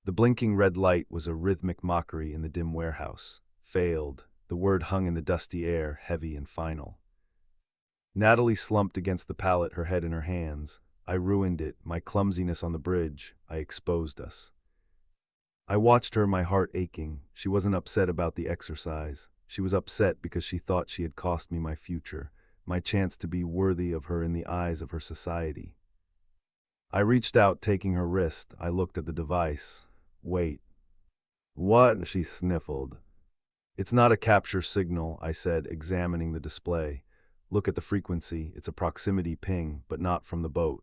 The blinking red light was a rhythmic mockery in the dim warehouse. Failed. The word hung in the dusty air, heavy and final. Natalie slumped against the pallet, her head in her hands. I ruined it, my clumsiness on the bridge. I exposed us. I watched her, my heart aching. She wasn't upset about the exercise. She was upset because she thought she had cost me my future, my chance to be worthy of her in the eyes of her society. I reached out, taking her wrist. I looked at the device. Wait. What? She sniffled. It's not a capture signal, I said, examining the display. Look at the frequency. It's a proximity ping, but not from the boat.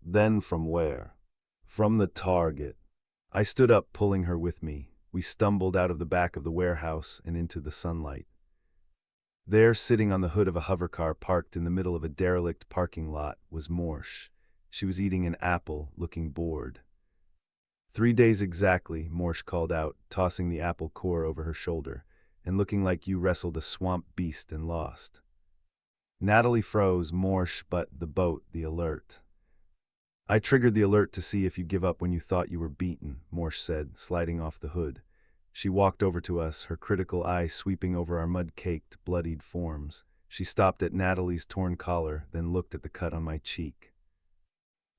Then from where? From the target. I stood up, pulling her with me. We stumbled out of the back of the warehouse and into the sunlight. There, sitting on the hood of a hovercar parked in the middle of a derelict parking lot, was Morsh. She was eating an apple, looking bored. 3 days exactly, Morsh called out, tossing the apple core over her shoulder, and looking like you wrestled a swamp beast and lost. Natalie froze. Morsh, but the boat, the alert. I triggered the alert to see if you'd give up when you thought you were beaten, Morsh said, sliding off the hood. She walked over to us, her critical eye sweeping over our mud-caked, bloodied forms. She stopped at Natalie's torn collar, then looked at the cut on my cheek.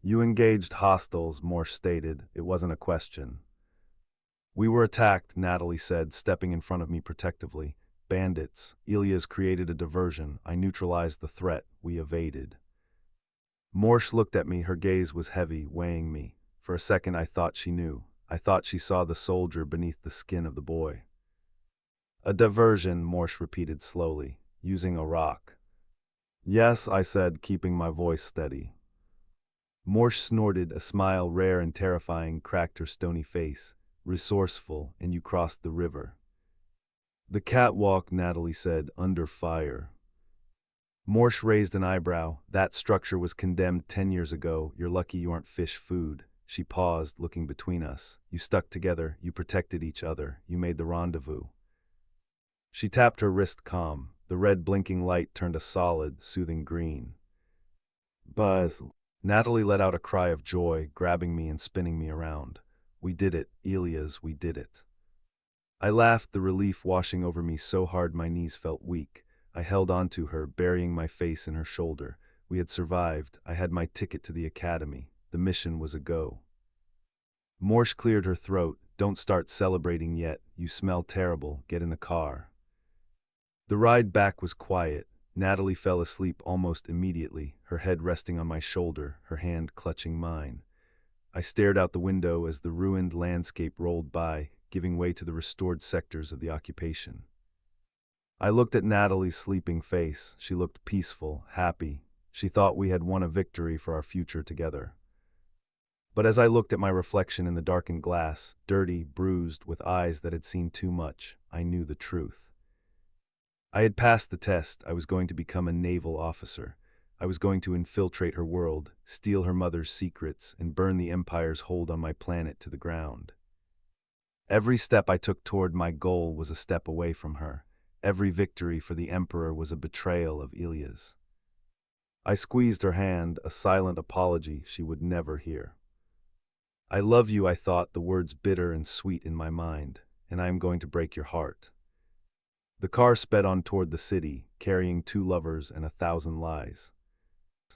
You engaged hostiles, Morsh stated. It wasn't a question. We were attacked, Natalie said, stepping in front of me protectively. Bandits. Elias created a diversion. I neutralized the threat. We evaded. Morsh looked at me. Her gaze was heavy, weighing me. For a second I thought she knew. I thought she saw the soldier beneath the skin of the boy. A diversion, Morsh repeated slowly, using a rock. Yes, I said, keeping my voice steady. Morsh snorted. A smile rare and terrifying cracked her stony face. Resourceful, and you crossed the river. The catwalk, Natalie said, under fire. Morsh raised an eyebrow. That structure was condemned 10 years ago. You're lucky you aren't fish food. She paused, looking between us. You stuck together. You protected each other. You made the rendezvous. She tapped her wrist, calm. The red blinking light turned a solid, soothing green. Buzz. Natalie let out a cry of joy, grabbing me and spinning me around. We did it, Elias, we did it. I laughed, the relief washing over me so hard my knees felt weak. I held on to her, burying my face in her shoulder. We had survived. I had my ticket to the academy. The mission was a go. Morsh cleared her throat. Don't start celebrating yet. You smell terrible. Get in the car. The ride back was quiet. Natalie fell asleep almost immediately, her head resting on my shoulder, her hand clutching mine. I stared out the window as the ruined landscape rolled by, giving way to the restored sectors of the occupation. I looked at Natalie's sleeping face. She looked peaceful, happy. She thought we had won a victory for our future together. But as I looked at my reflection in the darkened glass, dirty, bruised, with eyes that had seen too much, I knew the truth. I had passed the test. I was going to become a naval officer. I was going to infiltrate her world, steal her mother's secrets, and burn the Empire's hold on my planet to the ground. Every step I took toward my goal was a step away from her. Every victory for the Emperor was a betrayal of Elias. I squeezed her hand, a silent apology she would never hear. I love you, I thought, the words bitter and sweet in my mind, and I am going to break your heart. The car sped on toward the city, carrying 2 lovers and 1,000 lies.